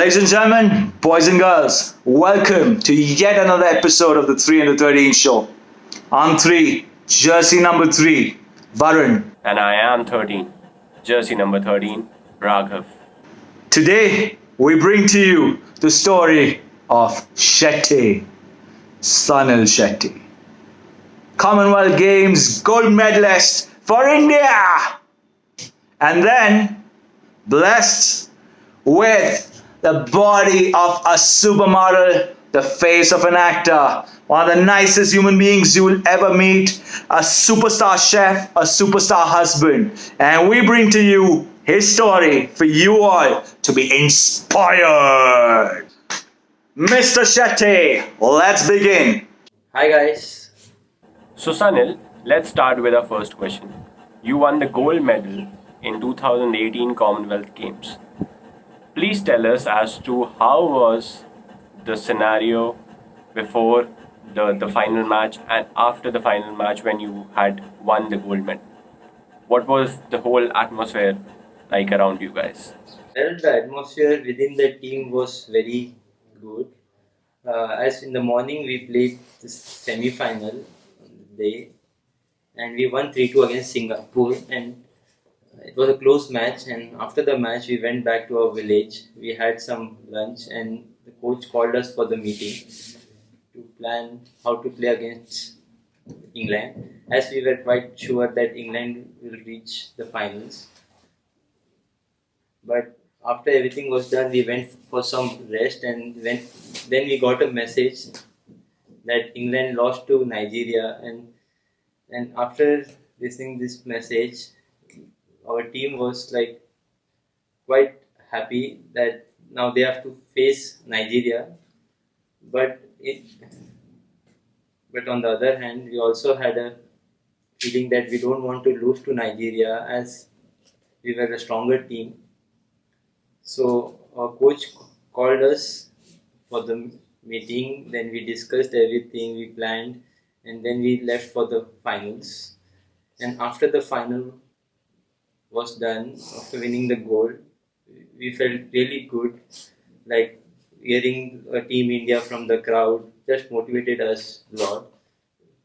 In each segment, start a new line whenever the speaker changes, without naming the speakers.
Ladies and gentlemen, boys and girls, welcome to yet another episode of the 3 and the 13 show. I'm 3, jersey number 3, Varun.
And I am 13, jersey number 13, Raghav.
Today, we bring to you the story of Shetty, Sanil Shetty. Commonwealth Games gold medalist for India. And then, blessed with the body of a supermodel, the face of an actor, one of the nicest human beings you will ever meet, a superstar chef, a superstar husband. And we bring to you his story for you all to be inspired. Mr. Shetty, let's begin.
Hi guys.
So Sunil, let's start with our first question. You won the gold medal in 2018 Commonwealth Games. Please tell us as to how was the scenario before the final match and after the final match when you had won the gold medal. What was the whole atmosphere like around you guys?
Well, the atmosphere within the team was very good. As in the morning we played the semi-final day and we won 3-2 against Singapore, and it was a close match. And after the match we went back to our village. We had some lunch and the coach called us for the meeting to plan how to play against England, as we were quite sure that England will reach the finals. But after everything was done, we went for some rest, and then we got a message that England lost to Nigeria. And after listening this message, our team was like quite happy that now they have to face Nigeria. But on the other hand, we also had a feeling that we don't want to lose to Nigeria, as we were a stronger team. So our coach called us for the meeting. Then we discussed everything, we planned, and then we left for the finals. And after the final was done, after winning the gold, we felt really good. Like hearing Team India from the crowd just motivated us a lot.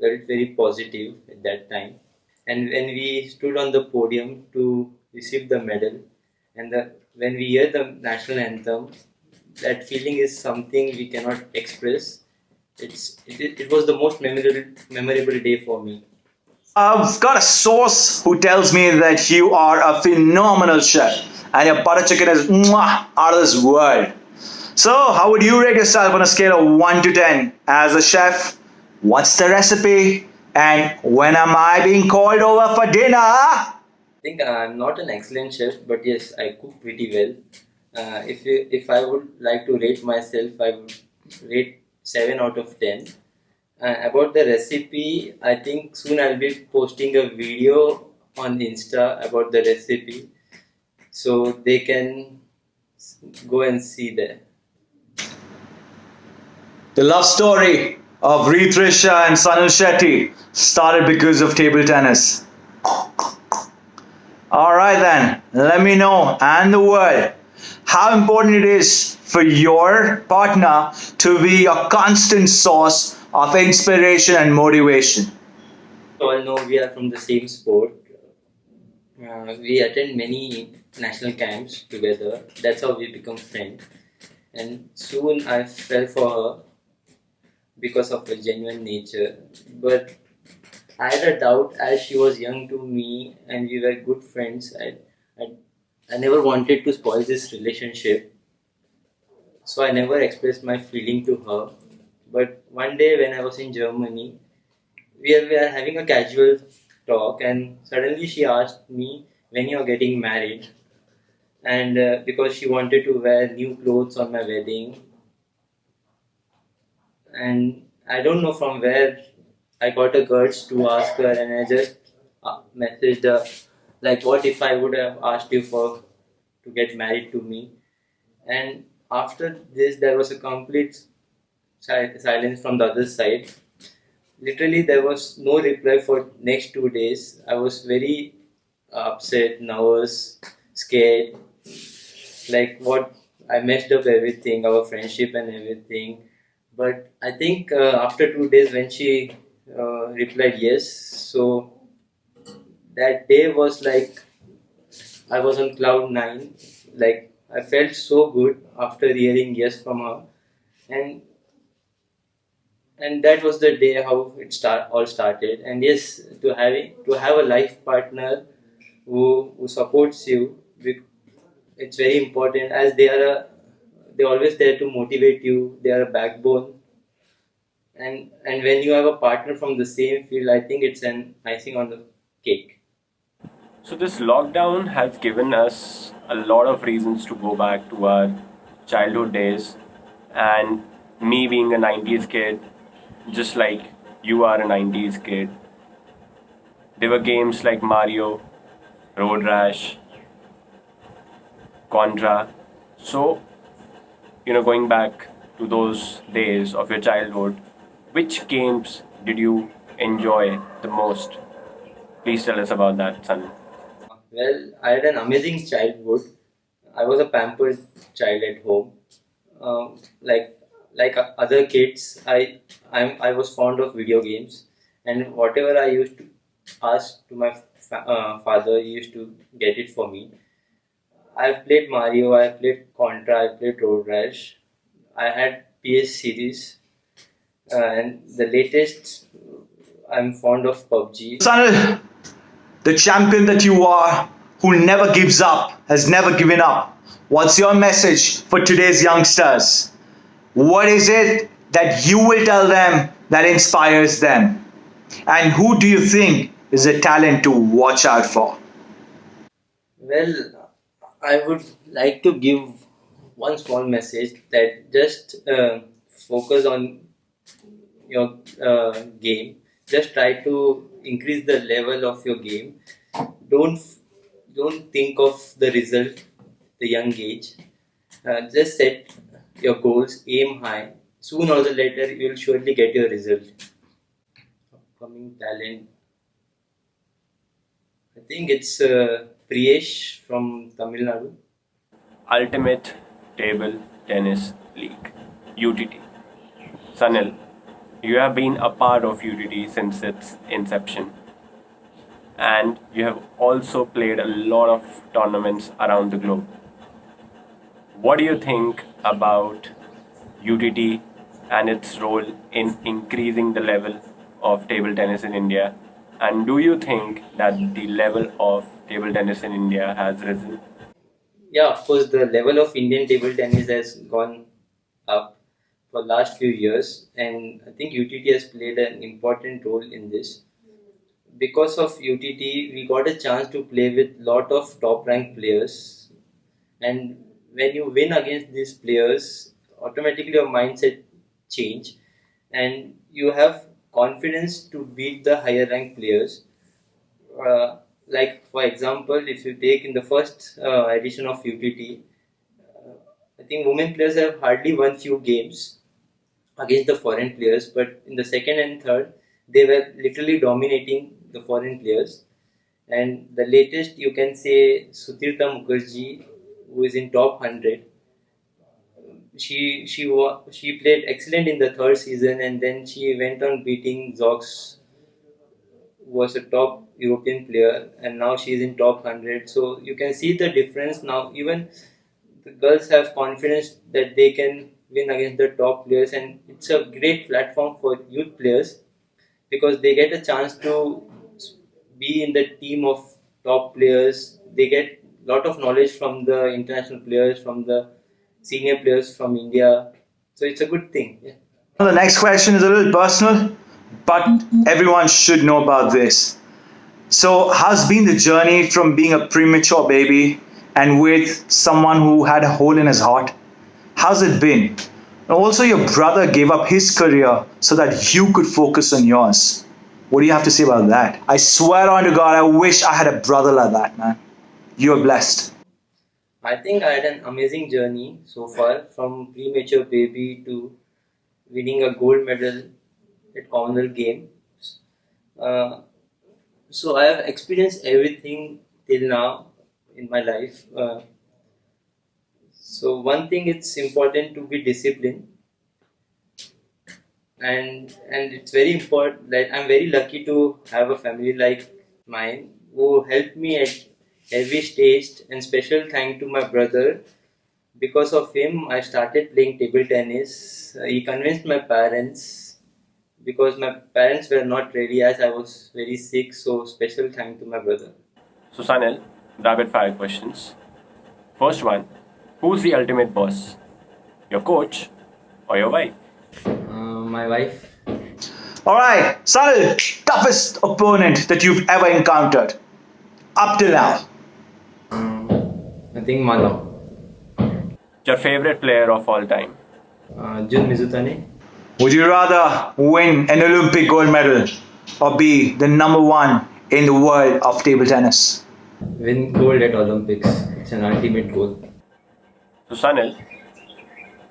Felt very positive at that time. And when we stood on the podium to receive the medal, and when we hear the national anthem, that feeling is something we cannot express. It was the most memorable day for me.
I've got a source who tells me that you are a phenomenal chef and your butter chicken is mwah, out of this world. So, how would you rate yourself on a scale of 1 to 10 as a chef? What's the recipe? And when am I being called over for dinner?
I think I'm not an excellent chef, but yes, I cook pretty well. If I would like to rate myself, I would rate 7 out of 10. About the recipe, I think soon I'll be posting a video on Insta about the recipe, so they can go and see there.
The love story of Trisha and Sanil Shetty started because of table tennis. Alright then, let me know and the world how important it is for your partner to be a constant source of inspiration and motivation.
All know we are from the same sport. We attend many national camps together. That's how we become friends. And soon I fell for her because of her genuine nature. But I had a doubt, as she was young to me and we were good friends. I never wanted to spoil this relationship. So I never expressed my feeling to her. But one day when I was in Germany, we were having a casual talk, and suddenly she asked me when you are getting married. And because she wanted to wear new clothes on my wedding. And I don't know from where I got a guts to ask her, and I just messaged her, like, what if I would have asked you to get married to me? And after this, there was a complete silence from the other side. Literally, there was no reply for next 2 days. I was very upset, nervous, scared. Like, I messed up everything, our friendship and everything. But I think after 2 days, when she replied yes, so that day was like I was on cloud nine. Like I felt so good after hearing yes from her, and that was the day how it all started. And yes, to have a life partner who supports you, it's very important, as they're always there to motivate you. They are a backbone, and when you have a partner from the same field, I think it's an icing on the cake.
So, this lockdown has given us a lot of reasons to go back to our childhood days. And me being a 90s kid, just like you are a 90s kid, there were games like Mario, Road Rash, Contra. So, going back to those days of your childhood, which games did you enjoy the most? Please tell us about that, Sunil.
Well, I had an amazing childhood. I was a pampered child at home. Like other kids, I was fond of video games, and whatever I used to ask to my father, he used to get it for me. I've played Mario, I played Contra, I played Road Rash. I had PS series, and the latest, I'm fond of PUBG.
Sunil, the champion that you are, who never gives up, has never given up. What's your message for today's youngsters? What is it that you will tell them that inspires them? And who do you think is a talent to watch out for?
Well, I would like to give one small message that just focus on your game. Just try to increase the level of your game. Don't don't think of the result, the young age. Just set your goals, aim high. Sooner or later, you will surely get your result. Upcoming talent, I think it's Priyesh from Tamil Nadu.
Ultimate Table Tennis League, UTT. Sanil, you have been a part of UTT since its inception, and you have also played a lot of tournaments around the globe. What do you think about UTT and its role in increasing the level of table tennis in India? And do you think that the level of table tennis in India has risen?
Yeah, of course, the level of Indian table tennis has gone up for last few years, and I think UTT has played an important role in this. Because of UTT, we got a chance to play with lot of top ranked players, and when you win against these players, automatically your mindset change, and you have confidence to beat the higher ranked players. Like for example, if you take in the first edition of UTT, I think women players have hardly won few games against the foreign players, but in the second and third, they were literally dominating the foreign players. And the latest, you can say Sutirtha Mukherjee, who is in top 100. She played excellent in the third season, and then she went on beating Zox, who was a top European player, and now she's in top 100. So you can see the difference now. Even the girls have confidence that they can win against the top players, and it's a great platform for youth players because they get a chance to be in the team of top players. They get a lot of knowledge from the international players, from the senior players from India. So it's a good thing. Yeah.
Now, the next question is a little personal, but everyone should know about this. So, how's been the journey from being a premature baby and with someone who had a hole in his heart? How's it been? And also, your brother gave up his career so that you could focus on yours. What do you have to say about that? I swear on to God, I wish I had a brother like that, man. You're blessed.
I think I had an amazing journey so far, from premature baby to winning a gold medal at Commonwealth Games. Uh, so I have experienced everything till now in my life. So one thing, it's important to be disciplined, and it's very important. Like, I'm very lucky to have a family like mine who helped me at every stage. And special thank to my brother. Because of him, I started playing table tennis. He convinced my parents because my parents were not ready as I was very sick. So special thank to my brother.
So, Sanil, rapid fire questions. First one, who's the ultimate boss? Your coach or your wife?
My wife.
Alright, Sunil, toughest opponent that you've ever encountered up till now.
I think Mano.
Your favorite player of all time?
Jun Mizutani.
Would you rather win an Olympic gold medal or be the number one in the world of table tennis?
Win gold at Olympics. It's an ultimate goal.
So, Sanil,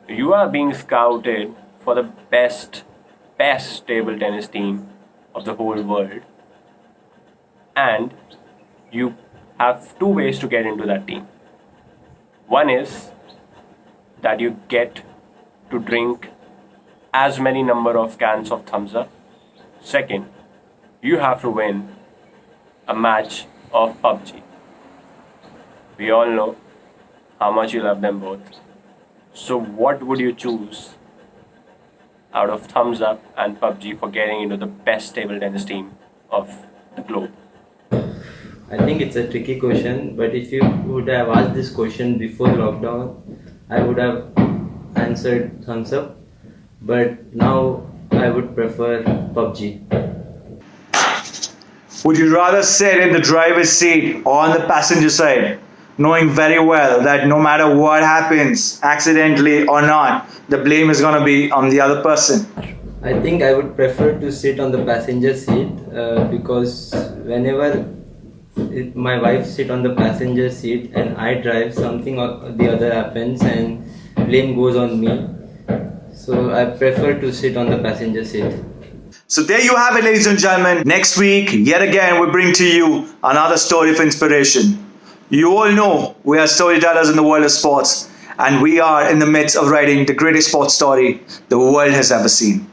you are being scouted for the best table tennis team of the whole world, and you have two ways to get into that team. One is that you get to drink as many number of cans of thumbs up. Second, you have to win a match of PUBG. We all know how much you love them both. So what would you choose out of thumbs up and PUBG for getting into the best table tennis team of the globe?
I think it's a tricky question, but if you would have asked this question before lockdown, I would have answered thumbs up. But now I would prefer PUBG.
Would you rather sit in the driver's seat or on the passenger side, knowing very well that no matter what happens, accidentally or not, the blame is going to be on the other person?
I think I would prefer to sit on the passenger seat because whenever my wife sit on the passenger seat and I drive, something or the other happens and blame goes on me. So I prefer to sit on the passenger seat.
So there you have it, ladies and gentlemen. Next week, yet again, we bring to you another story of inspiration. You all know we are storytellers in the world of sports, and we are in the midst of writing the greatest sports story the world has ever seen.